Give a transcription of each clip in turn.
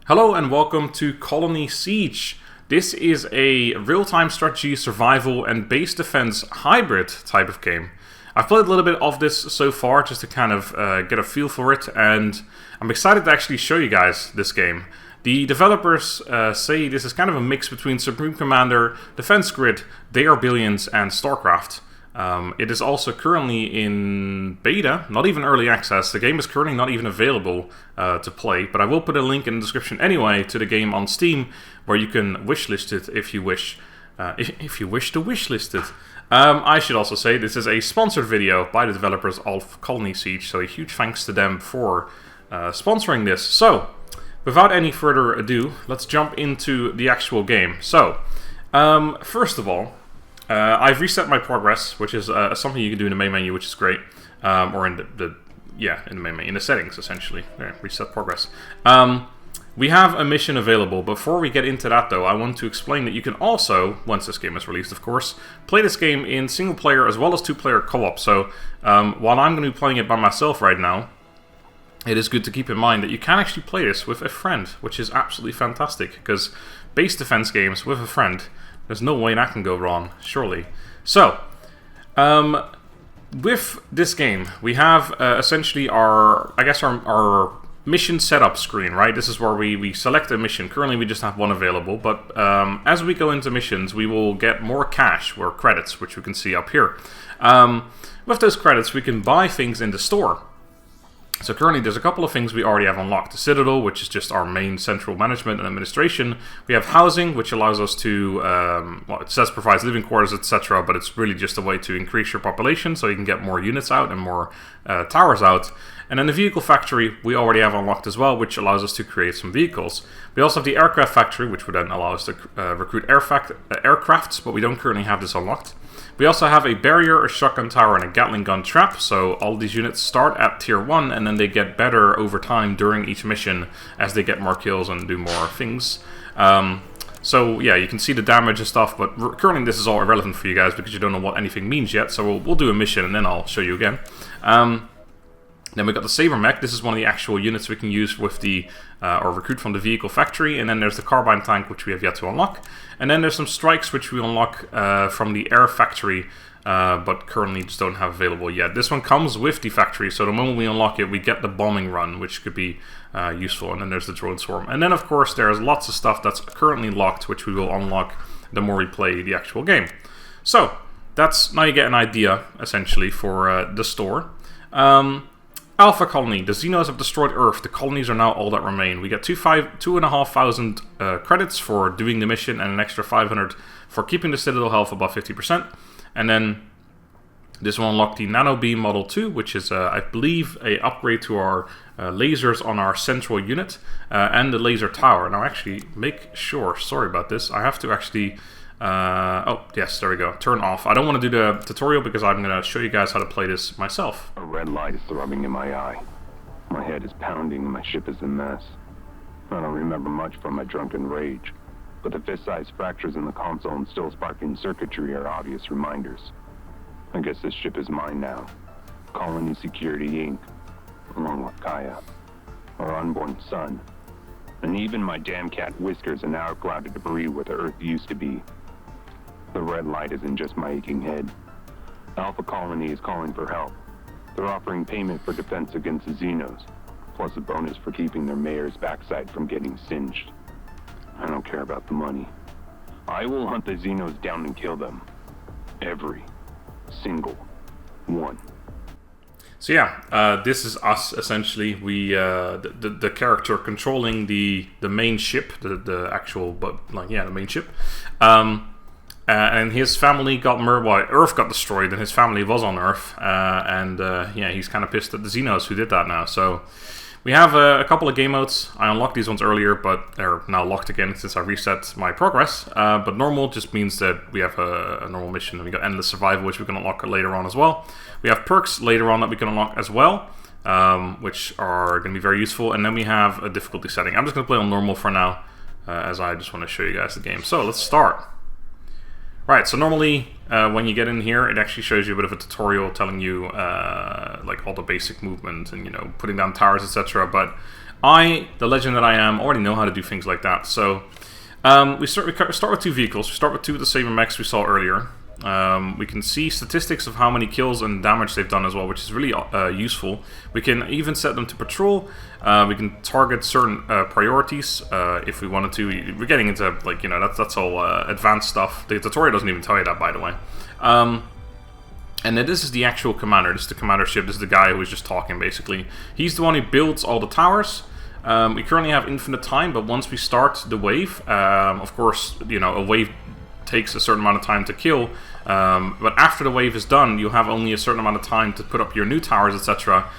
Hello and welcome to Colony Siege. This is a real-time strategy, survival and base defense hybrid type of game. I've played a little bit of this so far just to kind of get a feel for it, and I'm excited to actually show you guys this game. The developers say this is kind of a mix between Supreme Commander, Defense Grid, They Are Billions and StarCraft. It is also currently in beta, not even early access. The game is currently not even available to play, but I will put a link in the description anyway to the game on Steam, where you can wishlist it if you wish. If you wish to wishlist it. I should also say this is a sponsored video by the developers of Colony Siege, so a huge thanks to them for sponsoring this. So, without any further ado, let's jump into the actual game. So, first of all, I've reset my progress, which is something you can do in the main menu, which is great, or in in the main menu, in the settings essentially. There, reset progress. We have a mission available. Before we get into that, though, I want to explain that you can also, once this game is released, of course, play this game in single player as well as two-player co-op. So while I'm going to be playing it by myself right now, it is good to keep in mind that you can actually play this with a friend, which is absolutely fantastic, because base defense games with a friend, there's no way that can go wrong, surely. So, with this game, we have essentially our mission setup screen, right? This is where we select a mission. Currently, we just have one available, but as we go into missions, we will get more cash, or credits, which we can see up here. With those credits, we can buy things in the store. So currently there's a couple of things we already have unlocked. The Citadel, which is just our main central management and administration. We have housing, which allows us to, well, it says provides living quarters, etc., but it's really just a way to increase your population so you can get more units out and more towers out. And then the vehicle factory we already have unlocked as well, which allows us to create some vehicles. We also have the aircraft factory, which would then allow us to recruit aircrafts, but we don't currently have this unlocked. We also have a barrier, a shotgun tower, and a Gatling gun trap, so all these units start at tier 1, and then they get better over time during each mission as they get more kills and do more things. So yeah, you can see the damage and stuff, but currently this is all irrelevant for you guys because you don't know what anything means yet, so we'll do a mission and then I'll show you again. Then we got the Saber Mech. This is one of the actual units we can use with the, or recruit from the vehicle factory. And then there's the carbine tank, which we have yet to unlock. And then there's some strikes, which we unlock from the air factory, but currently just don't have available yet. This one comes with the factory, so the moment we unlock it, we get the bombing run, which could be useful. And then there's the drone swarm. And then, of course, there's lots of stuff that's currently locked, which we will unlock the more we play the actual game. So, that's, now you get an idea, essentially, for the store. Alpha Colony. The Xenos have destroyed Earth. The colonies are now all that remain. We get 2,500 credits for doing the mission and an extra 500 for keeping the Citadel health above 50%. And then this will unlock the Nano Beam Model 2, which is, I believe, a upgrade to our lasers on our central unit and the laser tower. Now, actually, make sure, sorry about this, I have to actually... oh, yes, there we go. Turn off. I don't want to do the tutorial because I'm going to show you guys how to play this myself. A red light is throbbing in my eye. My head is pounding and my ship is a mess. I don't remember much from my drunken rage, but the fist-sized fractures in the console and still sparking circuitry are obvious reminders. I guess this ship is mine now. Colony Security Inc., along with Kaya, our unborn son. And even my damn cat Whiskers are now a cloud of debris where the Earth used to be. The red light isn't just my aching head. Alpha Colony is calling for help. They're offering payment for defense against the Xenos, plus a bonus for keeping their mayor's backside from getting singed. I don't care about the money. I will hunt the Xenos down and kill them. Every single one. So yeah, this is us essentially. We the character controlling the main ship, the actual, but like the main ship. And his family got murdered. Well, Earth got destroyed, and his family was on Earth. Yeah, he's kind of pissed at the Xenos who did that now. So we have a couple of game modes. I unlocked these ones earlier, but they're now locked again since I reset my progress. But normal just means that we have a normal mission, and we got endless survival, which we can unlock later on as well. We have perks later on that we can unlock as well, which are going to be very useful. And then we have a difficulty setting. I'm just going to play on normal for now, as I just want to show you guys the game. So let's start. Right, so normally when you get in here, it actually shows you a bit of a tutorial telling you like all the basic movement and, you know, putting down towers, etc. But I, the legend that I am, already know how to do things like that. So we start with 2 vehicles. We start with 2 of the Saber mechs we saw earlier. We can see statistics of how many kills and damage they've done as well, which is really useful. We can even set them to patrol. We can target certain priorities if we wanted to. We're getting into, like, you know, that's all advanced stuff. The tutorial doesn't even tell you that, by the way. And then this is the actual commander. This is the commander ship. This is the guy who was just talking, basically. He's the one who builds all the towers. We currently have infinite time, but once we start the wave, of course, you know, a wave takes a certain amount of time to kill, but after the wave is done, you have only a certain amount of time to put up your new towers, etc.,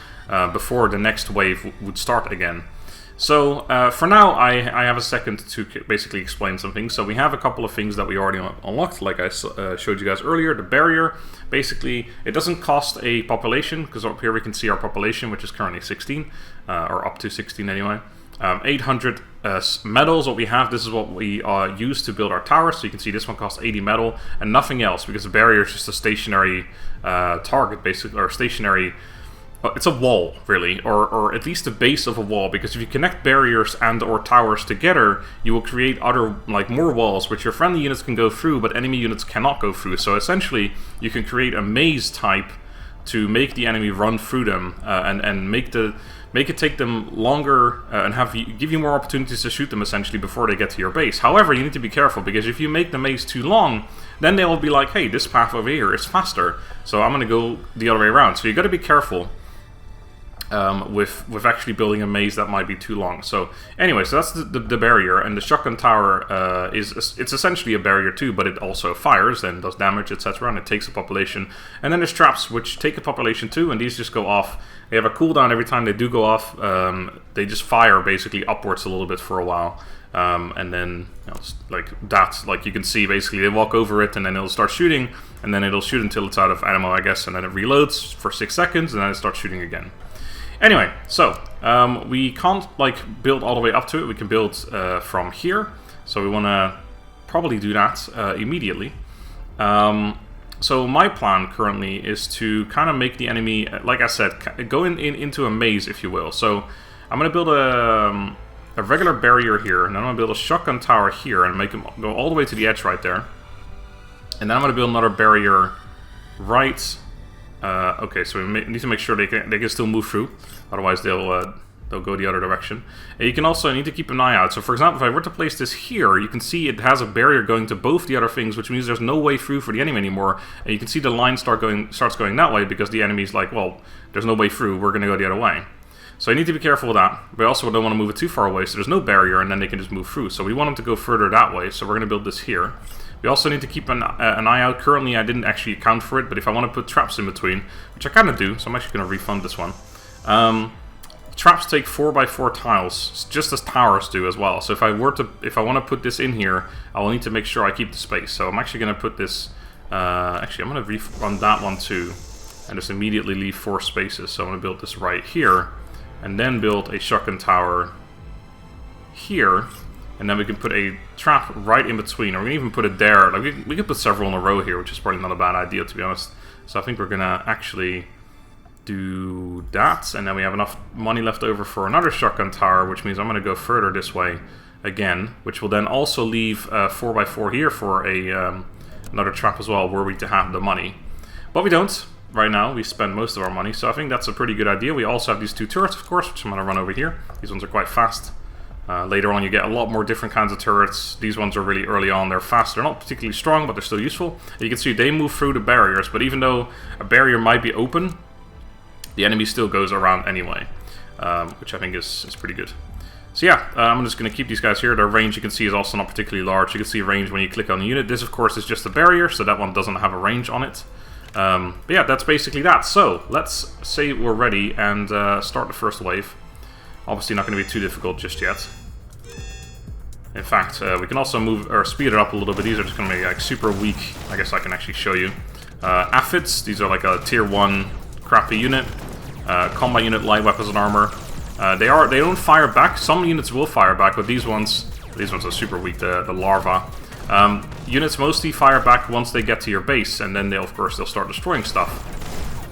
before the next wave would start again. So for now, I have a second to basically explain something. So we have a couple of things that we already unlocked, like I showed you guys earlier. The barrier, basically, it doesn't cost a population, because up here we can see our population, which is currently 16, or up to 16 anyway. 800 metals, what we have, this is what we use to build our tower. So you can see this one costs 80 metal and nothing else, because the barrier is just a stationary target, basically, or stationary. It's a wall, really, or at least the base of a wall, because if you connect barriers and or towers together, you will create other, like, more walls, which your friendly units can go through, but enemy units cannot go through. So essentially, you can create a maze type to make the enemy run through them, and make it take them longer, and give you more opportunities to shoot them, essentially, before they get to your base. However, you need to be careful, because if you make the maze too long, then they will be like, hey, this path over here is faster, so I'm going to go the other way around. So you got to be careful with actually building a maze that might be too long. So anyway, so that's the barrier, and the shotgun tower it's essentially a barrier too, but it also fires and does damage, etc., and it takes a population. And then there's traps, which take a population too, and these just go off. They have a cooldown every time they do go off. They just fire basically upwards a little bit for a while, and then, you know, like that, like you can see, basically they walk over it and then it'll start shooting, and then it'll shoot until it's out of ammo, I guess, and then it reloads for 6 seconds, and then it starts shooting again. Anyway, so we can't, like, build all the way up to it. We can build from here, so we want to probably do that immediately. So my plan currently is to kind of make the enemy, like I said, go into a maze, if you will. So I'm going to build a regular barrier here, and then I'm going to build a shotgun tower here and make them go all the way to the edge right there. And then I'm going to build another barrier right. Okay, so we need to make sure they can still move through, otherwise they'll go the other direction. And you can also need to keep an eye out. So for example, if I were to place this here, you can see it has a barrier going to both the other things, which means there's no way through for the enemy anymore. And you can see the line starts going that way, because the enemy's like, well, there's no way through, we're going to go the other way. So you need to be careful with that. We also don't want to move it too far away, so there's no barrier, and then they can just move through. So we want them to go further that way, so we're going to build this here. We also need to keep an eye out. Currently, I didn't actually account for it, but if I want to put traps in between, which I kind of do, so I'm actually going to refund this one. Traps take 4x4 tiles, just as towers do as well. So if I want to put this in here, I will need to make sure I keep the space. So I'm actually going to put this. Actually, I'm going to refund that one too, and just immediately leave 4 spaces. So I'm going to build this right here, and then build a shotgun tower here. And then we can put a trap right in between, or we can even put it there. Like we could put several in a row here, which is probably not a bad idea, to be honest. So I think we're gonna actually do that, and then we have enough money left over for another shotgun tower, which means I'm gonna go further this way again, which will then also leave 4x4 here for another trap as well, were we to have the money. But we don't. Right now, we spend most of our money, so I think that's a pretty good idea. We also have these 2 turrets, of course, which I'm gonna run over here. These ones are quite fast. Later on you get a lot more different kinds of turrets. These ones are really early on, they're fast, they're not particularly strong, but they're still useful. And you can see they move through the barriers, but even though a barrier might be open, the enemy still goes around anyway, which I think is pretty good. So yeah, I'm just going to keep these guys here. Their range, you can see, is also not particularly large. You can see range when you click on the unit. This, of course, is just a barrier, so that one doesn't have a range on it. But yeah, that's basically that. So let's say we're ready and start the first wave. Obviously not going to be too difficult just yet. In fact, we can also move or speed it up a little bit. These are just going to be like super weak. I guess I can actually show you. Aphids, these are like a tier 1 crappy unit. Combat unit, light weapons and armor. They don't fire back. Some units will fire back, but these ones are super weak. The larva. Units mostly fire back once they get to your base, and then of course they'll start destroying stuff.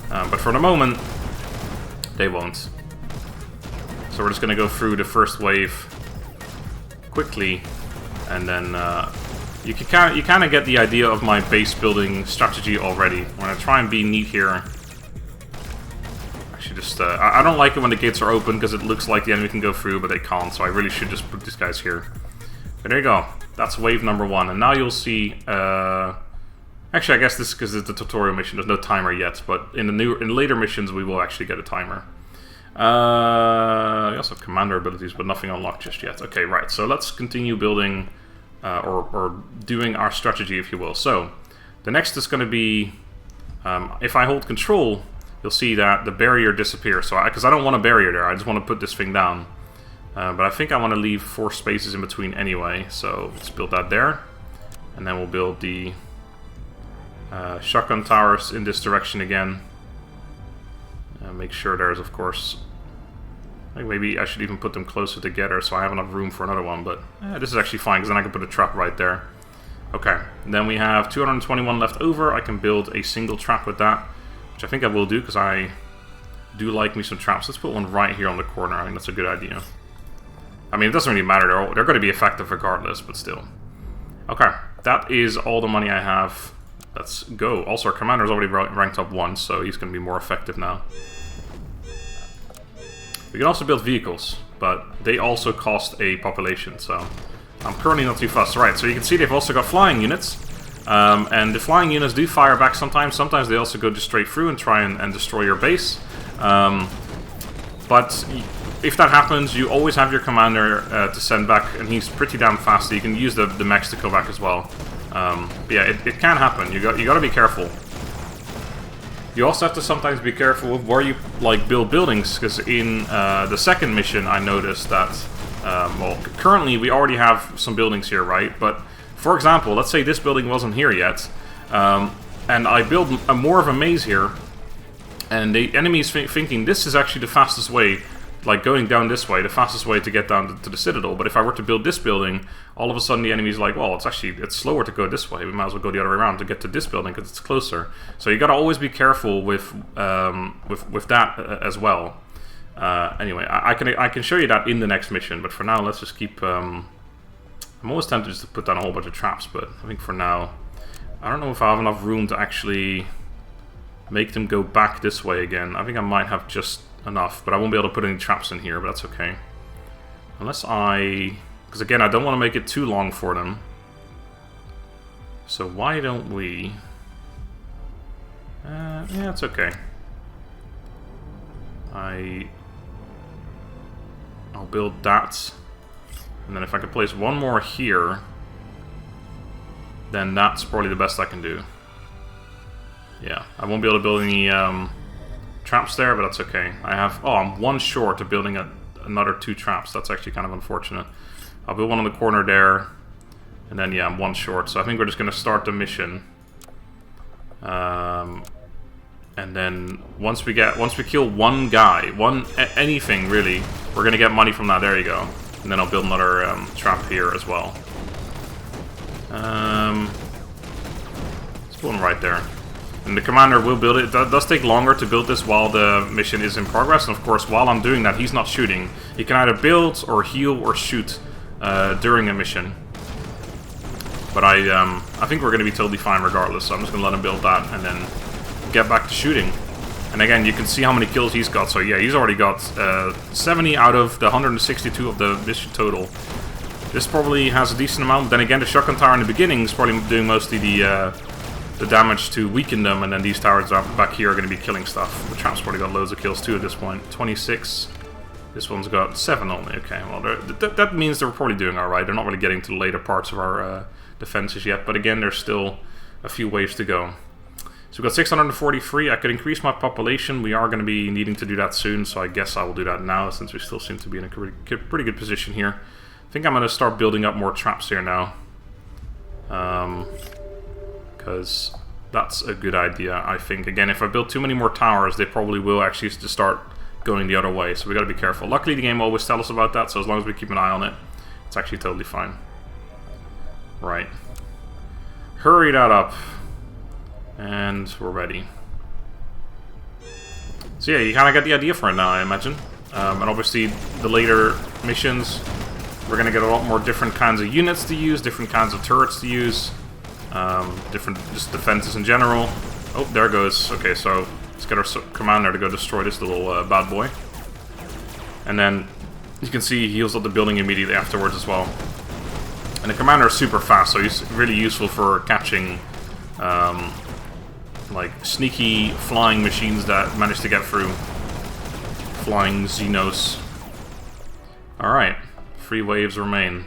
But for the moment, they won't. So we're just going to go through the first wave quickly, and then you kind of get the idea of my base building strategy already. I'm going to try and be neat here. Actually, just I don't like it when the gates are open because it looks like the enemy can go through, but they can't. So I really should just put these guys here. But there you go. That's wave number 1, and now you'll see. Actually, I guess this is because it's the tutorial mission. There's no timer yet, but in later missions we will actually get a timer. We also have commander abilities, but nothing unlocked just yet. Okay, right. So let's continue building, or doing our strategy, if you will. So the next is going to be, if I hold control, you'll see that the barrier disappears. So because I don't want a barrier there, I just want to put this thing down. But I think I want to leave 4 spaces in between anyway. So let's build that there, and then we'll build the shotgun towers in this direction again. Make sure there's, of course, like maybe I should even put them closer together so I have enough room for another one, but this is actually fine because then I can put a trap right there. Okay, then we have 221 left over. I can build a single trap with that, which I think I will do because I do like me some traps. Let's put one right here on the corner. I think that's a good idea. I mean, it doesn't really matter. They're going to be effective regardless, but still. Okay, that is all the money I have. Let's go. Also, our commander's already ranked up 1, so he's going to be more effective now. We can also build vehicles, but they also cost a population, so I'm currently not too fussed. Right, so you can see they've also got flying units, and the flying units do fire back sometimes. Sometimes they also go just straight through and try and destroy your base. But if that happens, you always have your commander to send back, and he's pretty damn fast, so you can use the mechs to go back as well. But yeah, it can happen. You got to be careful. You also have to sometimes be careful with where you build buildings, because in the second mission I noticed that well, currently we already have some buildings here, right? But for example, let's say this building wasn't here yet, and I build more of a maze here, and the enemy is thinking this is actually the fastest way. Like going down this way, the fastest way to get down to the Citadel. But if I were to build this building, all of a sudden the enemy's like, well, it's slower to go this way. We might as well go the other way around to get to this building because it's closer. So you got to always be careful with that as well. Anyway, I can show you that in the next mission. But for now, let's just keep. I'm always tempted just to put down a whole bunch of traps, but I think for now, I don't know if I have enough room to actually make them go back this way again. I think I might have just enough, but I won't be able to put any traps in here, but that's okay. Unless because again, I don't want to make it too long for them. So why don't we... yeah, it's okay. I'll build that. And then if I can place one more here, then that's probably the best I can do. Yeah, I won't be able to build any traps there, but that's okay. I'm 1 short of building another 2 traps. That's actually kind of unfortunate. I'll build one on the corner there, and then yeah, I'm 1 short. So I think we're just going to start the mission. And then once we kill one guy, anything really, we're going to get money from that. There you go. And then I'll build another trap here as well. Let's put one right there. And the commander will build it. It does take longer to build this while the mission is in progress. And of course, while I'm doing that, he's not shooting. He can either build or heal or shoot during a mission. But I think we're going to be totally fine regardless. So I'm just going to let him build that and then get back to shooting. And again, you can see how many kills he's got. So yeah, he's already got 70 out of the 162 of the mission total. This probably has a decent amount. Then again, the shotgun tower in the beginning is probably doing mostly the damage to weaken them, and then these towers back here are going to be killing stuff. The trap's probably got loads of kills too at this point. 26. This one's got 7 only. Okay, well, that means they're probably doing alright. They're not really getting to the later parts of our defenses yet, but again, there's still a few waves to go. So we've got 643. I could increase my population. We are going to be needing to do that soon, so I guess I will do that now, since we still seem to be in a pretty good position here. I think I'm going to start building up more traps here now. Because that's a good idea, I think. Again, if I build too many more towers, they probably will actually just start going the other way, so we gotta be careful. Luckily, the game always tells us about that, so as long as we keep an eye on it, it's actually totally fine. Right. Hurry that up. And we're ready. So yeah, you kind of got the idea for it now, I imagine. And obviously, the later missions, we're going to get a lot more different kinds of units to use, different kinds of turrets to use, different just defenses in general. Oh, there goes. Okay, so let's get our commander to go destroy this little bad boy. And then you can see he heals up the building immediately afterwards as well. And the commander is super fast, so he's really useful for catching like sneaky flying machines that manage to get through. Flying Xenos. Alright, 3 waves remain.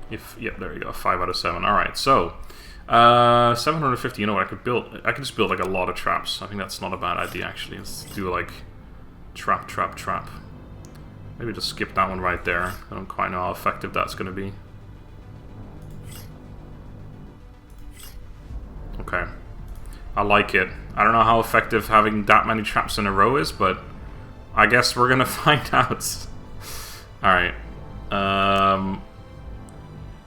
Yep, there you go, 5 out of 7. Alright, so 750, you know what I could build? I could just build like a lot of traps. I think that's not a bad idea actually. Let's do like trap, trap, trap. Maybe just skip that one right there. I don't quite know how effective that's going to be. Okay. I like it. I don't know how effective having that many traps in a row is, but I guess we're going to find out. Alright. I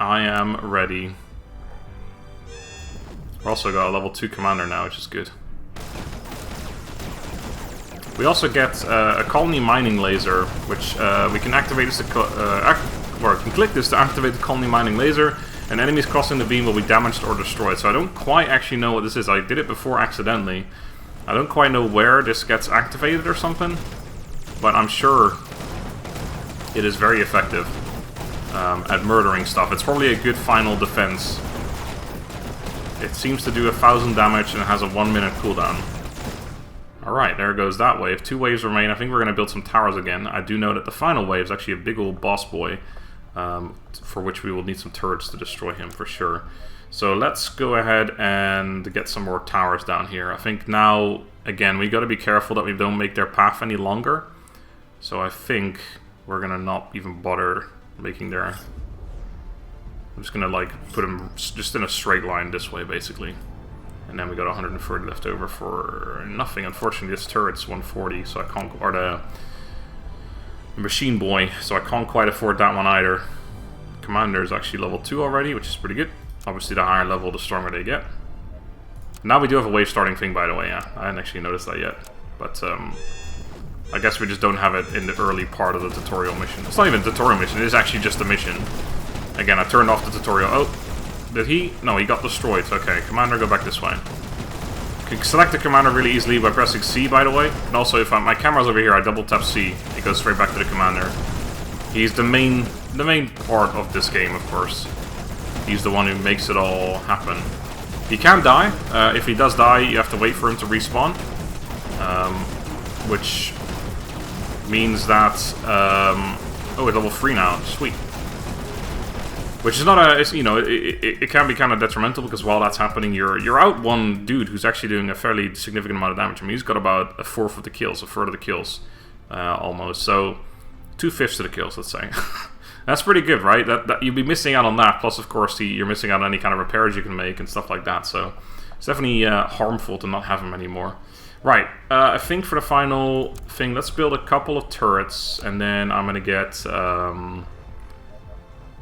am ready. We've also got a level 2 commander now, which is good. We also get a colony mining laser, which we can activate this or can click this to activate the colony mining laser, and enemies crossing the beam will be damaged or destroyed. So I don't quite actually know what this is. I did it before accidentally. I don't quite know where this gets activated or something, but I'm sure it is very effective at murdering stuff. It's probably a good final defense. It seems to do 1,000 damage and it has a 1-minute cooldown. Alright, there goes that wave. 2 waves remain. I think we're going to build some towers again. I do know that the final wave is actually a big old boss boy, for which we will need some turrets to destroy him for sure. So let's go ahead and get some more towers down here. I think now, again, we got to be careful that we don't make their path any longer. So I think we're going to not even bother making their... I'm just going to like put them just in a straight line this way, basically. And then we got 130 left over for nothing. Unfortunately, this turret's 140, so I can't... Or the machine boy, so I can't quite afford that one either. Commander is actually level 2 already, which is pretty good. Obviously, the higher level, the stronger they get. Now we do have a wave starting thing, by the way, yeah. I hadn't actually noticed that yet. But, I guess we just don't have it in the early part of the tutorial mission. It's not even a tutorial mission, it is actually just a mission. Again, I turned off the tutorial. Oh! Did he? No, he got destroyed. Okay, commander, go back this way. You can select the commander really easily by pressing C, by the way. And also, if my camera's over here, I double tap C. It goes straight back to the commander. He's the main part of this game, of course. He's the one who makes it all happen. He can die. If he does die, you have to wait for him to respawn. Which means that... oh, he's level 3 now. Sweet. Which is not a, you know, it can be kind of detrimental because while that's happening, you're out one dude who's actually doing a fairly significant amount of damage. I mean, he's got about 1/4 of the kills, 1/3 of the kills, almost. So 2/5 of the kills, let's say. That's pretty good, right? That you'd be missing out on that. Plus, of course, you're missing out on any kind of repairs you can make and stuff like that. So it's definitely harmful to not have him anymore. Right. I think for the final thing, let's build a couple of turrets, and then I'm gonna get.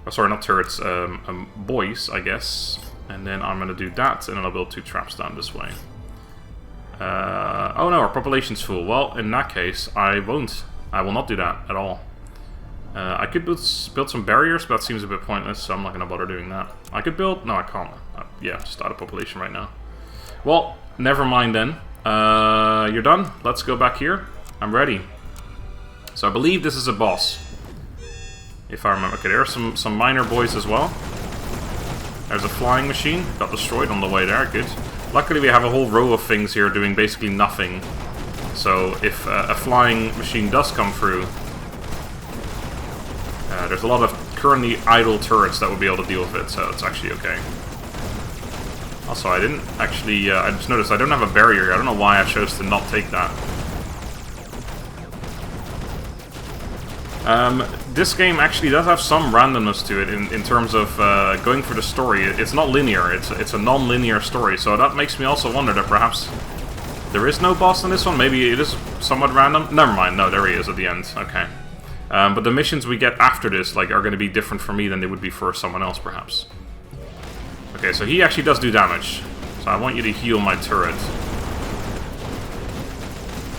Oh, sorry, not turrets, boys, I guess. And then I'm going to do that, and then I'll build 2 traps down this way. Oh no, our population's full. Well, in that case, I won't. I will not do that at all. I could build some barriers, but that seems a bit pointless, so I'm not going to bother doing that. I could build... No, I can't. Yeah, just out of population right now. Well, never mind then. You're done? Let's go back here. I'm ready. So I believe this is a boss. If I remember. Okay, there are some minor boys as well. There's a flying machine. Got destroyed on the way there. Good. Luckily we have a whole row of things here doing basically nothing. So if a flying machine does come through, there's a lot of currently idle turrets that would be able to deal with it, so it's actually okay. Also, I didn't actually... I just noticed I don't have a barrier. I don't know why I chose to not take that. This game actually does have some randomness to it in terms of going for the story. It's not linear, it's a non-linear story, so that makes me also wonder that perhaps there is no boss in this one. Maybe it is somewhat random. Never mind, no, there he is at the end. Okay. But the missions we get after this are going to be different for me than they would be for someone else, perhaps. Okay, so he actually does do damage. So I want you to heal my turret.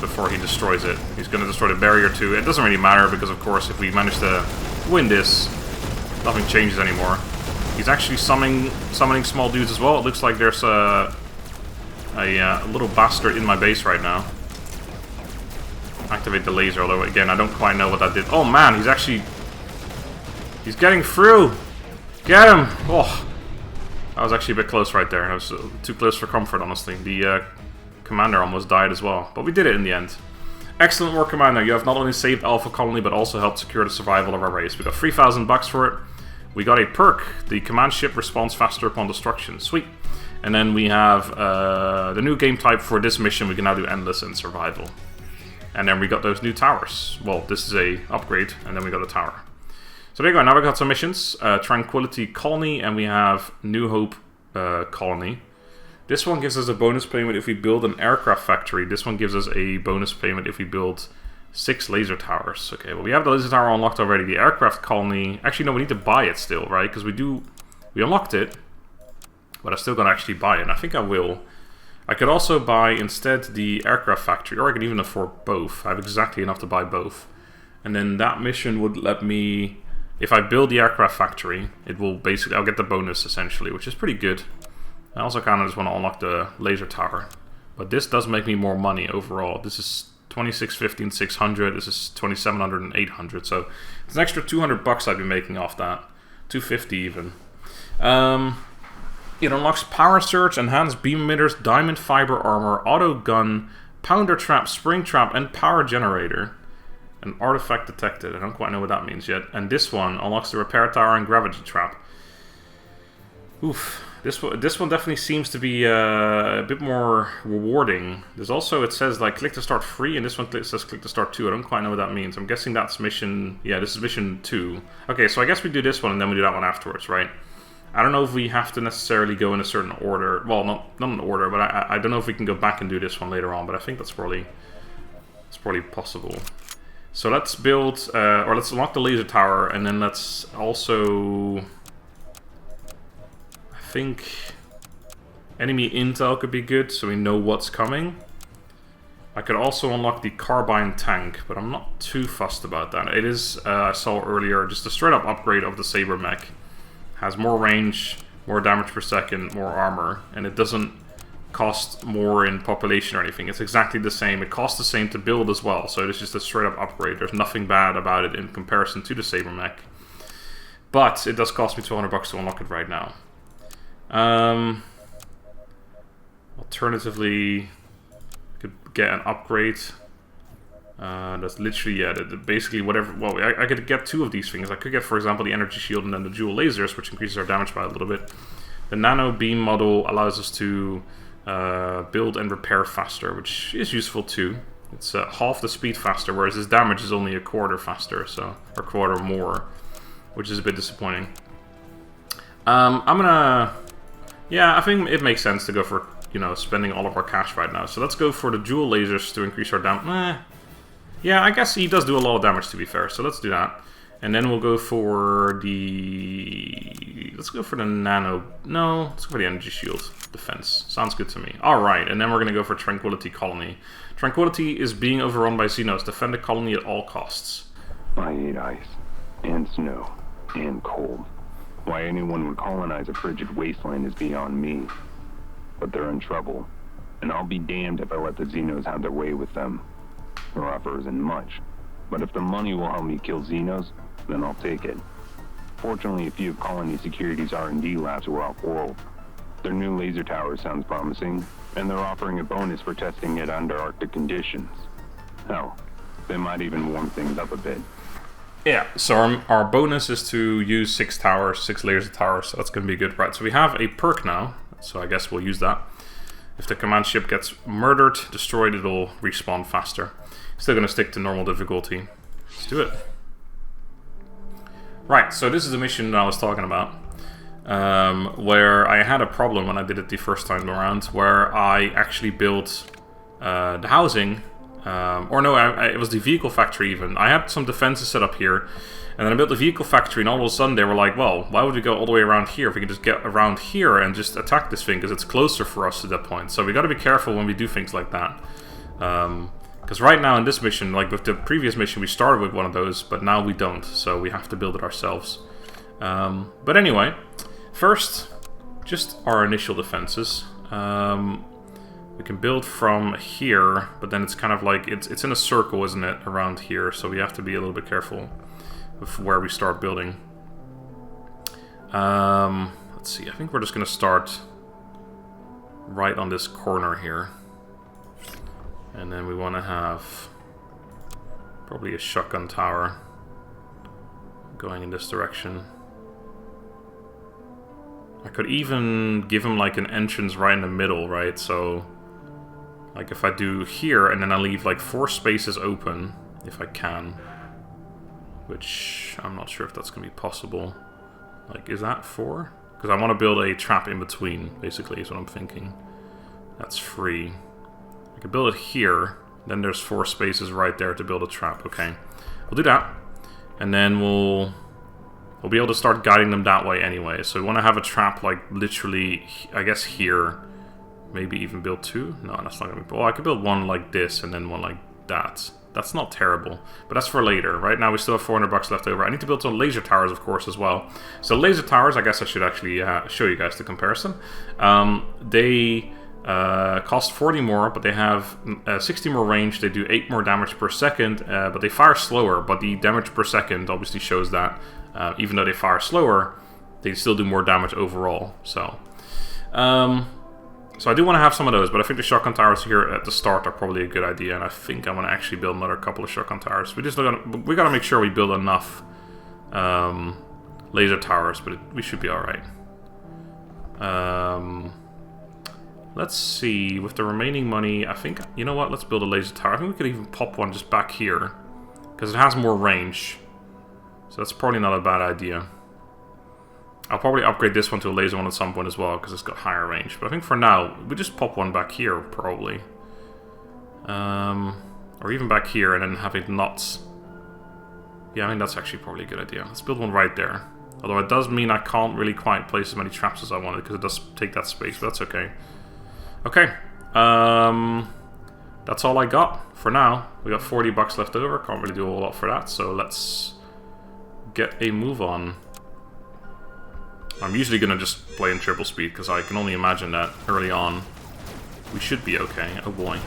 before he destroys it. He's going to destroy the barrier too. It doesn't really matter because, of course, if we manage to win this, nothing changes anymore. He's actually summoning small dudes as well. It looks like there's a little bastard in my base right now. Activate the laser, although again, I don't quite know what that did. Oh man, he's getting through! Get him! Oh, that was actually a bit close right there. That was too close for comfort, honestly. The commander almost died as well, but we did it in the end. Excellent work, Commander. You have not only saved Alpha Colony, but also helped secure the survival of our race. We got 3,000 bucks for it. We got a perk. The command ship responds faster upon destruction. Sweet. And then we have the new game type for this mission. We can now do Endless and Survival. And then we got those new towers. Well, this is a upgrade, and then we got a tower. So there you go. Now we got some missions. Tranquility Colony, and we have New Hope Colony. This one gives us a bonus payment if we build an aircraft factory. This one gives us a bonus payment if we build 6 laser towers. Okay, well, we have the laser tower unlocked already. The aircraft colony... Actually, no, we need to buy it still, right? Because we unlocked it, but I'm still going to actually buy it. And I think I will. I could also buy instead the aircraft factory, or I could even afford both. I have exactly enough to buy both. And then that mission would let me... If I build the aircraft factory, it will basically... I'll get the bonus, essentially, which is pretty good. I also kind of just want to unlock the laser tower. But this does make me more money overall. This is 2650 and 600. This is 2700 and 800. So it's an extra 200 bucks I'd be making off that. 250 even. It unlocks power surge, enhanced beam emitters, diamond fiber armor, auto gun, pounder trap, spring trap, and power generator. An artifact detected. I don't quite know what that means yet. And this one unlocks the repair tower and gravity trap. Oof. This one definitely seems to be a bit more rewarding. There's also, it says like click to start free, and this one says click to start 2. I don't quite know what that means. I'm guessing that's mission, yeah, this is mission 2. Okay, so I guess we do this one and then we do that one afterwards, right? I don't know if we have to necessarily go in a certain order. Well, not in order, but I don't know if we can go back and do this one later on, but I think that's probably possible. So let's build, or let's unlock the laser tower, and then let's also... I think enemy intel could be good, so we know what's coming. I could also unlock the carbine tank, but I'm not too fussed about that. It is, I saw earlier, just a straight up upgrade of the Saber mech. Has more range, more damage per second, more armor, and it doesn't cost more in population or anything. It's exactly the same. It costs the same to build as well, so it's just a straight up upgrade. There's nothing bad about it in comparison to the Saber mech. But it does cost me 200 bucks to unlock it right now. Alternatively, I could get an upgrade. That's literally, yeah, basically whatever. Well, I could get 2 of these things. I could get, for example, the energy shield and then the dual lasers, which increases our damage by a little bit. The nano beam model allows us to build and repair faster, which is useful too. It's half the speed faster, whereas his damage is only a quarter faster, so, or a quarter more, which is a bit disappointing. I'm gonna... Yeah, I think it makes sense to go for, you know, spending all of our cash right now. So let's go for the dual lasers to increase our damage. Yeah, I guess he does do a lot of damage, to be fair. So let's do that. And then we'll go for the... Let's go for the nano... No, let's go for the energy shield defense. Sounds good to me. Alright, and then we're going to go for Tranquility Colony. Tranquility is being overrun by Xenos. Defend the colony at all costs. I hate ice. And snow. And cold. Why anyone would colonize a frigid wasteland is beyond me. But they're in trouble. And I'll be damned if I let the Xenos have their way with them. Their offer isn't much. But if the money will help me kill Xenos, then I'll take it. Fortunately, a few of Colony Security's R&D labs were off-world. Their new laser tower sounds promising, and they're offering a bonus for testing it under Arctic conditions. Hell, they might even warm things up a bit. Yeah, so our bonus is to use 6 towers, 6 laser towers, so that's going to be good. Right, so we have a perk now, so I guess we'll use that. If the command ship gets murdered, destroyed, it'll respawn faster. Still going to stick to normal difficulty. Let's do it. Right, so this is the mission that I was talking about. Where I had a problem when I did it the first time around, where I actually built the housing... or no, it was the vehicle factory even. I had some defenses set up here, and then I built the vehicle factory, and all of a sudden they were like, well, why would we go all the way around here if we can just get around here and just attack this thing, because it's closer for us at that point. So we got to be careful when we do things like that. Because right now in this mission, like with the previous mission, we started with one of those, but now we don't, so we have to build it ourselves. But anyway, first, just our initial defenses. We can build from here, but then it's kind of like, it's in a circle, isn't it, around here, so we have to be a little bit careful with where we start building. Let's see, I think we're just going to start right on this corner here. And then we want to have probably a shotgun tower going in this direction. I could even give him like an entrance right in the middle, right? So, like if I do here and then I leave like 4 spaces open, if I can. Which I'm not sure if that's going to be possible. Like, is that 4? Because I want to build a trap in between, basically, is what I'm thinking. That's free. I could build it here, then there's 4 spaces right there to build a trap. Okay, we'll do that. And then we'll be able to start guiding them that way anyway. So we want to have a trap like literally, I guess here. Maybe even build 2? No, that's not going to be... Well, I could build one like this and then one like that. That's not terrible, but that's for later. Right now we still have $400 left over. I need to build some laser towers, of course, as well. So laser towers, I guess I should actually show you guys the comparison. They cost 40 more, but they have 60 more range. They do 8 more damage per second, but they fire slower. But the damage per second obviously shows that even though they fire slower, they still do more damage overall. So I do want to have some of those, but I think the shotgun towers here at the start are probably a good idea, and I think I want to actually build another couple of shotgun towers. We got to make sure we build enough laser towers, but we should be all right. Let's see, with the remaining money, I think, you know what, let's build a laser tower. I think we could even pop one just back here, because it has more range. So that's probably not a bad idea. I'll probably upgrade this one to a laser one at some point as well, because it's got higher range. But I think for now, we just pop one back here, probably. Or even back here, and then have it not... Yeah, I mean, that's actually probably a good idea. Let's build one right there. Although it does mean I can't really quite place as many traps as I wanted, because it does take that space, but that's okay. Okay. That's all I got for now. We got $40 left over. Can't really do a whole lot for that, so let's get a move on. I'm usually going to just play in triple speed, because I can only imagine that early on we should be okay. Oh boy.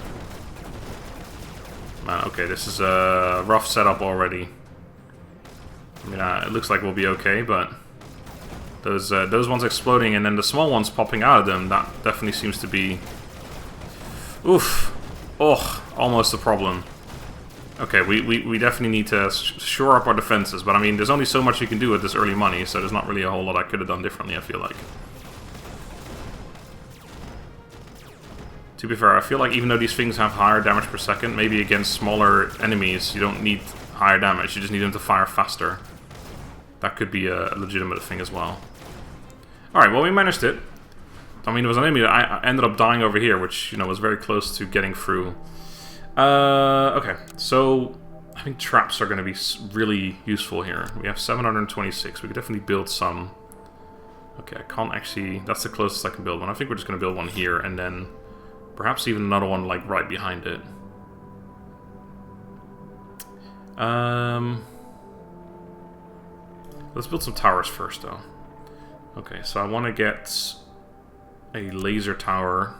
Man, okay, this is a rough setup already. I mean, it looks like we'll be okay, but those ones exploding and then the small ones popping out of them, that definitely seems to be... Oof. Oh, almost a problem. Okay, we definitely need to shore up our defenses, but I mean, there's only so much you can do with this early money, so there's not really a whole lot I could have done differently, I feel like. To be fair, I feel like even though these things have higher damage per second, maybe against smaller enemies you don't need higher damage, you just need them to fire faster. That could be a legitimate thing as well. Alright, well, we managed it. I mean, it was an enemy that I ended up dying over here, which, you know, was very close to getting through. Okay, so I think traps are going to be really useful here. We have 726. We could definitely build some. Okay, I can't actually... That's the closest I can build one. I think we're just going to build one here, and then perhaps even another one, like, right behind it. Let's build some towers first, though. Okay, so I want to get a laser tower.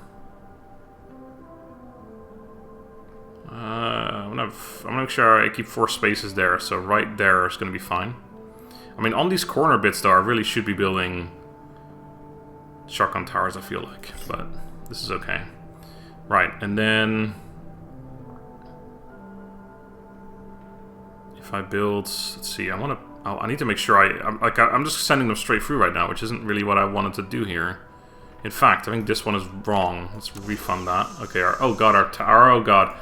I'm gonna make sure I keep 4 spaces there, so right there is gonna be fine. I mean, on these corner bits though, I really should be building shotgun towers, I feel like, but this is okay. Right, and then if I build, let's see, I need to make sure I'm just sending them straight through right now, which isn't really what I wanted to do here. In fact, I think this one is wrong. Let's refund that. Okay, oh god.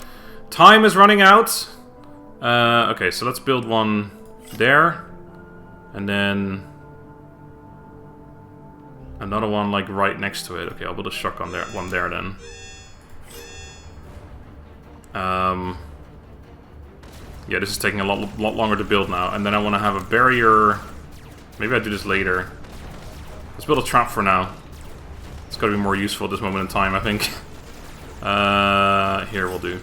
Time is running out! Okay, so let's build one there. And then another one, like, right next to it. Okay, I'll build a shotgun there, one there then. Yeah, this is taking a lot longer to build now. And then I want to have a barrier. Maybe I do this later. Let's build a trap for now. It's got to be more useful at this moment in time, I think. Here we'll do.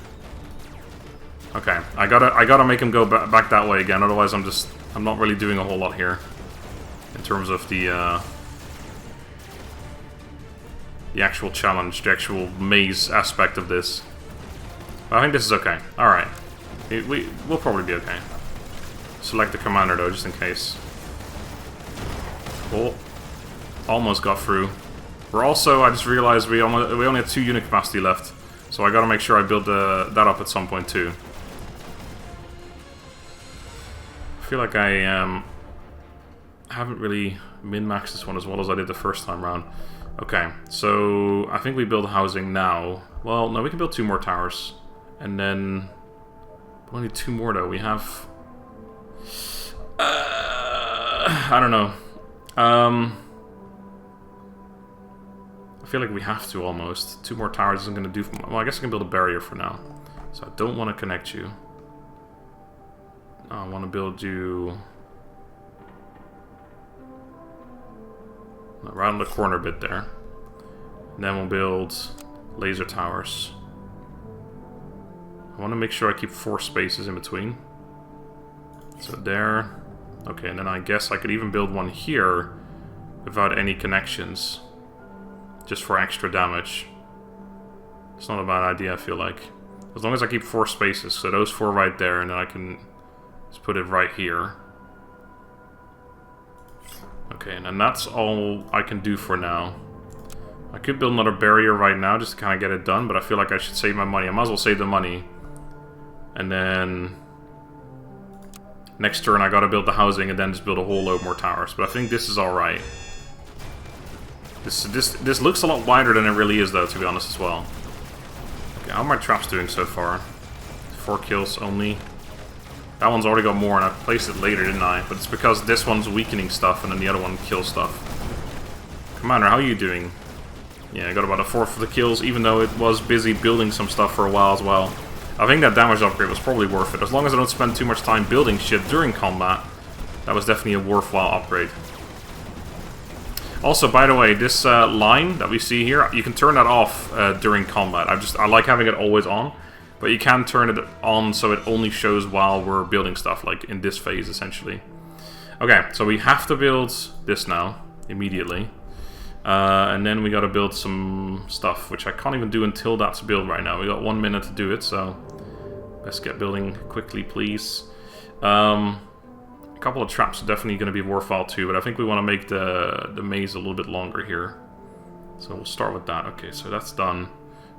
Okay, I gotta make him go back that way again, otherwise I'm not really doing a whole lot here. In terms of the actual challenge, the actual maze aspect of this. But I think this is okay. Alright. We'll probably be okay. Select the commander though, just in case. Cool. Almost got through. We're also, I just realized we only have 2 unit capacity left. So I gotta make sure I build that up at some point too. I feel like I haven't really min-maxed this one as well as I did the first time round. Okay, so I think we build housing now. Well, no, we can build 2 more towers. And then... we only 2 more though. We have... I don't know. I feel like we have to almost. 2 more towers isn't going to do... well, I guess I can build a barrier for now. So I don't want to connect you. I want to build you... right on the corner bit there. And then we'll build laser towers. I want to make sure I keep 4 spaces in between. So there. Okay, and then I guess I could even build one here without any connections. Just for extra damage. It's not a bad idea, I feel like. As long as I keep 4 spaces. So those 4 right there, and then I can just put it right here. Okay, and then that's all I can do for now. I could build another barrier right now just to kind of get it done, but I feel like I should save my money. I might as well save the money. And then... next turn I gotta build the housing and then just build a whole load more towers. But I think this is alright. This looks a lot wider than it really is though, to be honest as well. Okay, how are my traps doing so far? 4 kills only. That one's already got more, and I placed it later, didn't I? But it's because this one's weakening stuff, and then the other one kills stuff. Commander, how are you doing? Yeah, I got about 1/4 of the kills, even though it was busy building some stuff for a while as well. I think that damage upgrade was probably worth it. As long as I don't spend too much time building shit during combat, that was definitely a worthwhile upgrade. Also, by the way, this line that we see here, you can turn that off during combat. I like having it always on. But you can turn it on so it only shows while we're building stuff, like in this phase, essentially. Okay, so we have to build this now, immediately. And then we gotta build some stuff, which I can't even do until that's built right now. We got 1 minute to do it, so let's get building quickly, please. A couple of traps are definitely going to be worthwhile too, but I think we want to make the maze a little bit longer here. So we'll start with that. Okay, so that's done.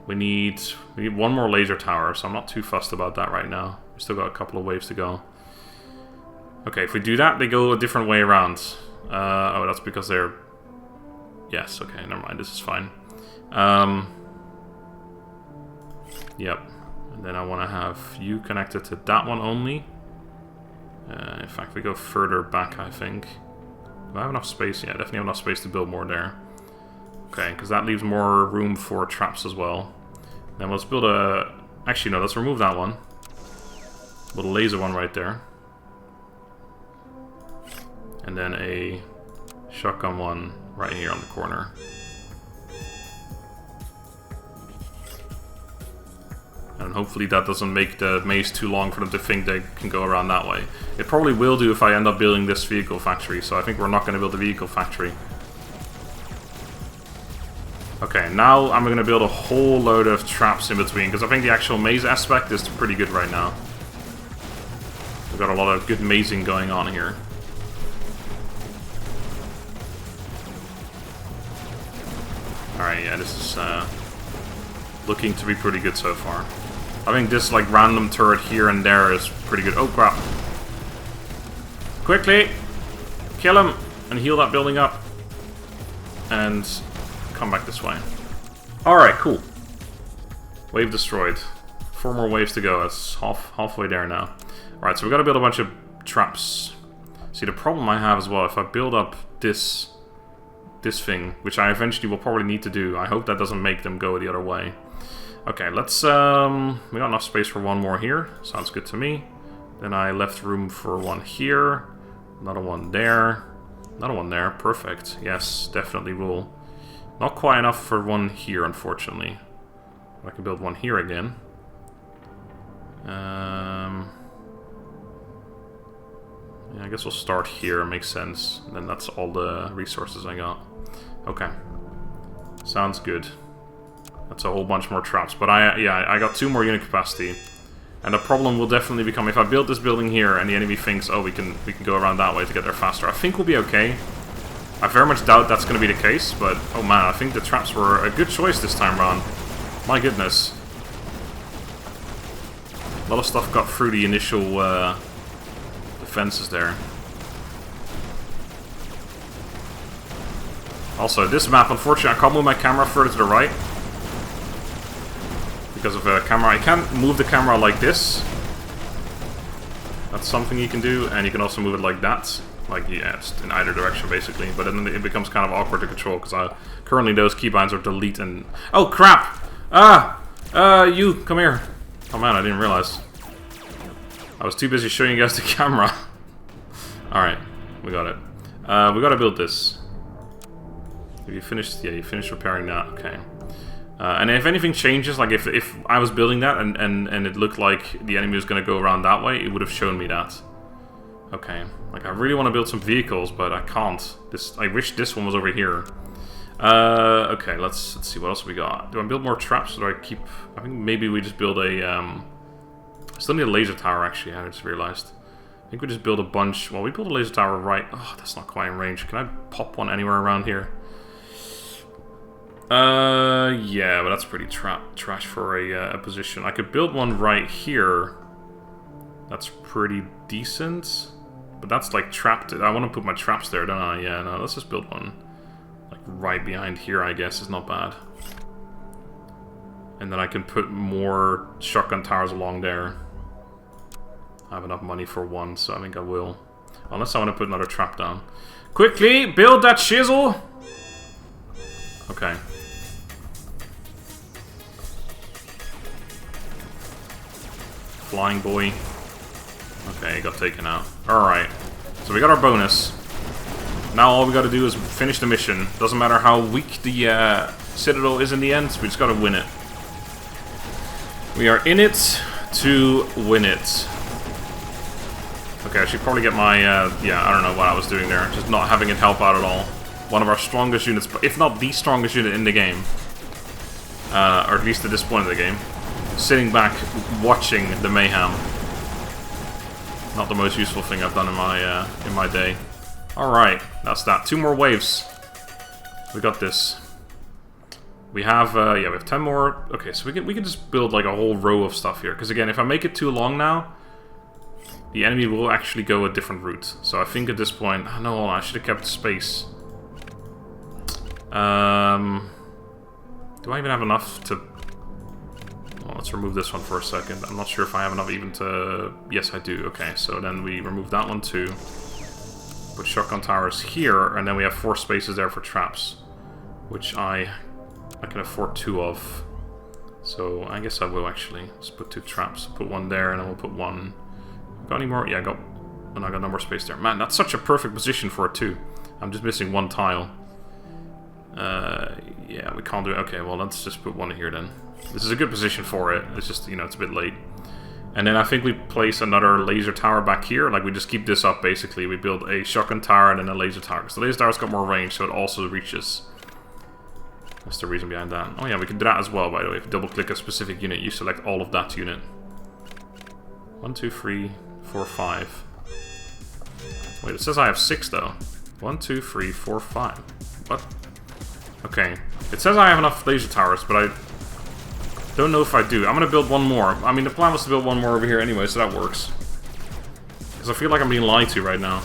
We need 1 more laser tower, so I'm not too fussed about that right now. We still got a couple of waves to go. Okay, if we do that, they go a different way around. Oh, that's because they're... yes, okay, never mind, this is fine. Yep. And then I want to have you connected to that one only. In fact, we go further back, I think. Do I have enough space? Yeah, definitely have enough space to build more there. Okay, because that leaves more room for traps as well. Then let's build a... actually, no, let's remove that one. Build a laser one right there. And then a shotgun one right here on the corner. And hopefully that doesn't make the maze too long for them to think they can go around that way. It probably will do if I end up building this vehicle factory, so I think we're not going to build a vehicle factory. Okay, now I'm going to build a whole load of traps in between, because I think the actual maze aspect is pretty good right now. We've got a lot of good mazing going on here. Alright, yeah, this is looking to be pretty good so far. I think this like random turret here and there is pretty good. Oh crap. Quickly! Kill him! And heal that building up. And come back this way. Alright, cool. Wave destroyed. 4 more waves to go. That's halfway there now. Alright, so we gotta build a bunch of traps. See, the problem I have as well, if I build up this thing, which I eventually will probably need to do, I hope that doesn't make them go the other way. Okay, let's, we got enough space for 1 more here. Sounds good to me. Then I left room for 1 here. Another one there. Another one there. Perfect. Yes, definitely will. Not quite enough for 1 here, unfortunately. I can build 1 here again. Yeah, I guess we'll start here. Makes sense. And then that's all the resources I got. Okay. Sounds good. That's a whole bunch more traps. But I got 2 more unit capacity. And the problem will definitely become if I build this building here and the enemy thinks, oh, we can go around that way to get there faster. I think we'll be okay. I very much doubt that's going to be the case, but oh man, I think the traps were a good choice this time around. My goodness. A lot of stuff got through the initial defenses there. Also, this map, unfortunately, I can't move my camera further to the right. Because of a camera. I can't move the camera like this. That's something you can do, and you can also move it like that. Like, yeah, just in either direction, basically. But then it becomes kind of awkward to control, because currently those keybinds are delete and... Oh, crap! You, come here. Oh man, I didn't realize. I was too busy showing you guys the camera. Alright, we got it. We gotta build this. Have you finished? Yeah, you finished repairing that. Okay. And if anything changes, like if I was building that and it looked like the enemy was going to go around that way, it would have shown me that. Okay. Like, I really want to build some vehicles, but I can't. I wish this one was over here. Okay, let's see, what else we got? Do I build more traps, or do I keep... I think maybe we just build a... I still need a laser tower, actually, I just realized. I think we just build a bunch... Well, we build a laser tower right... Oh, that's not quite in range. Can I pop one anywhere around here? Yeah, but that's pretty trash for a position. I could build one right here. That's pretty decent. But that's like trapped. I want to put my traps there, don't I? Yeah, no, let's just build one. Like right behind here, I guess, is not bad. And then I can put more shotgun towers along there. I have enough money for one, so I think I will. Unless I want to put another trap down. Quickly, build that chisel! Okay. Flying boy. Okay, got taken out. Alright. So we got our bonus. Now all we gotta do is finish the mission. Doesn't matter how weak the Citadel is in the end, we just gotta win it. We are in it to win it. Okay, I should probably get my, yeah, I don't know what I was doing there. Just not having it help out at all. One of our strongest units, if not the strongest unit in the game. Or at least at this point in the game. Sitting back, watching the mayhem. Not the most useful thing I've done in my day. Alright, that's that. 2 more waves. We got this. We have, yeah, we have 10 more. Okay, so we can just build like a whole row of stuff here. Because again, if I make it too long now, the enemy will actually go a different route. So I think at this point, oh, no, I should have kept space. Do I even have enough to... Well, let's remove this one for a second. I'm not sure if I have enough even to... Yes, I do. Okay, so then we remove that one too. Put shotgun towers here, and then we have 4 spaces there for traps. Which I can afford 2 of. So I guess I will actually. Let's put 2 traps. Put one there, and then we'll put one... Got any more? Yeah, I got no more space there. Man, that's such a perfect position for it too. I'm just missing 1 tile. Yeah, we can't do it. Okay, well, let's just put one here then. This is a good position for it. It's just, you know, it's a bit late. And then I think we place another laser tower back here. Like, we just keep this up, basically. We build a shotgun tower and then a laser tower. Because the laser tower's got more range, so it also reaches. That's the reason behind that. Oh yeah, we can do that as well, by the way. If you double-click a specific unit, you select all of that unit. 1, 2, 3, 4, 5. Wait, it says I have 6, though. 1, 2, 3, 4, 5. What? Okay. It says I have enough laser towers, but I don't know if I do. I'm gonna build one more. I mean, the plan was to build one more over here anyway, so that works. Because I feel like I'm being lied to right now.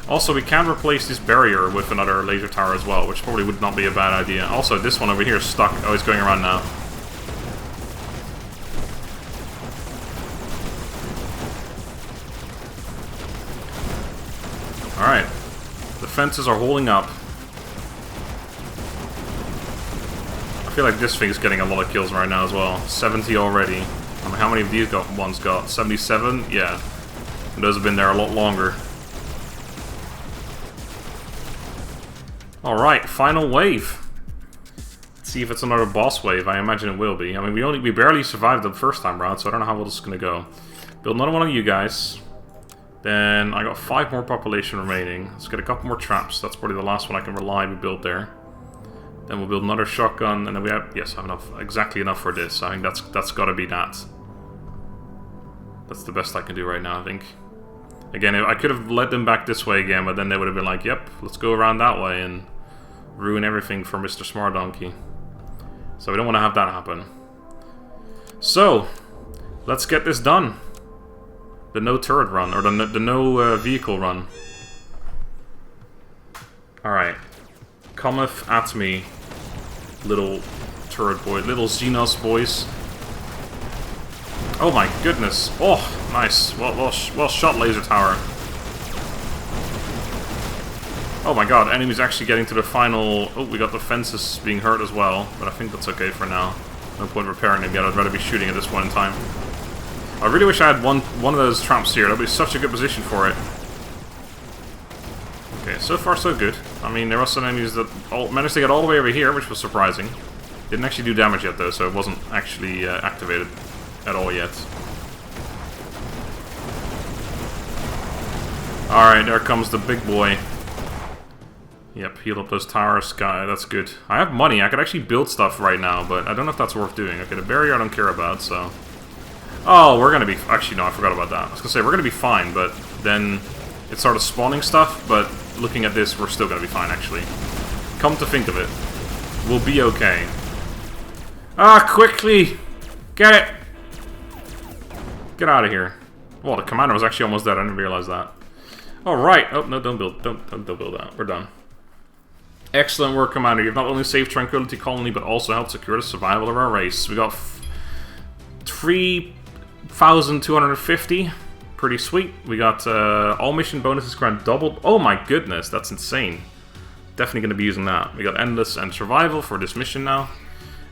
Also, we can replace this barrier with another laser tower as well, which probably would not be a bad idea. Also, this one over here is stuck. Oh, it's going around now. Alright. The fences are holding up. I feel like this thing's getting a lot of kills right now as well. 70 already. I mean, how many of these ones got? 77? Yeah. And those have been there a lot longer. Alright, final wave. Let's see if it's another boss wave. I imagine it will be. I mean, we barely survived the first time round, so I don't know how well this is going to go. Build another one of you guys. Then I got 5 more population remaining. Let's get a couple more traps. That's probably the last one I can reliably build there. Then we'll build another shotgun, and then we have, yes, I have enough, exactly enough for this. I think that's got to be that. That's the best I can do right now, I think. Again, I could have led them back this way again, but then they would have been like, yep, let's go around that way and ruin everything for MrSmartDonkey. So we don't want to have that happen. So, let's get this done. The no turret run, or the no vehicle run. Alright. Cometh at me, little turret boy, little Xenos boys. Oh my goodness. Oh, nice. Well shot, laser tower. Oh my god, enemies actually getting to the final... Oh, we got the fences being hurt as well, but I think that's okay for now. No point repairing them yet, I'd rather be shooting at this point in time. I really wish I had one of those traps here. That would be such a good position for it. Okay, so far so good. I mean, there were some enemies that managed to get all the way over here, which was surprising. Didn't actually do damage yet, though, so it wasn't actually activated at all yet. Alright, there comes the big boy. Yep, heal up those towers, guy. That's good. I have money. I could actually build stuff right now, but I don't know if that's worth doing. Okay, the barrier I don't care about, so... Oh, we're gonna be... Actually, no, I forgot about that. I was gonna say, we're gonna be fine, but then it started spawning stuff, but looking at this, we're still gonna be fine, actually. Come to think of it, we'll be okay. Ah, quickly! Get it! Get out of here. Well, the commander was actually almost dead. I didn't realize that. Alright. Oh, no, don't build that. We're done. Excellent work, Commander. You've not only saved Tranquility Colony, but also helped secure the survival of our race. We got 3,250. Pretty sweet. We got all mission bonuses grant doubled. Oh my goodness, that's insane. Definitely going to be using that. We got Endless and Survival for this mission now.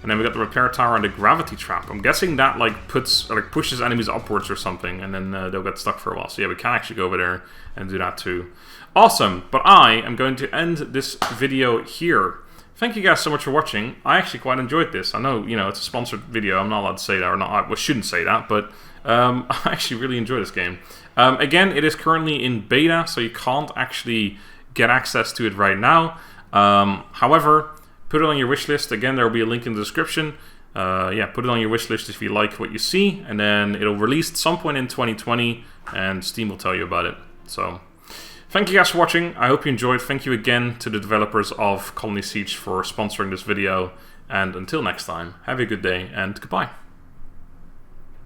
And then we got the Repair Tower and the Gravity Trap. I'm guessing that pushes enemies upwards or something, and then they'll get stuck for a while. So yeah, we can actually go over there and do that too. Awesome, but I am going to end this video here. Thank you guys so much for watching. I actually quite enjoyed this. I know, it's a sponsored video. I'm not allowed to say that, or not. I shouldn't say that, but I actually really enjoy this game. Again, it is currently in beta, so you can't actually get access to it right now. However, put it on your wish list. Again, there will be a link in the description. Yeah, put it on your wish list if you like what you see, and then it'll release at some point in 2020, and Steam will tell you about it. So, thank you guys for watching. I hope you enjoyed. Thank you again to the developers of Colony Siege for sponsoring this video. And until next time, have a good day and goodbye.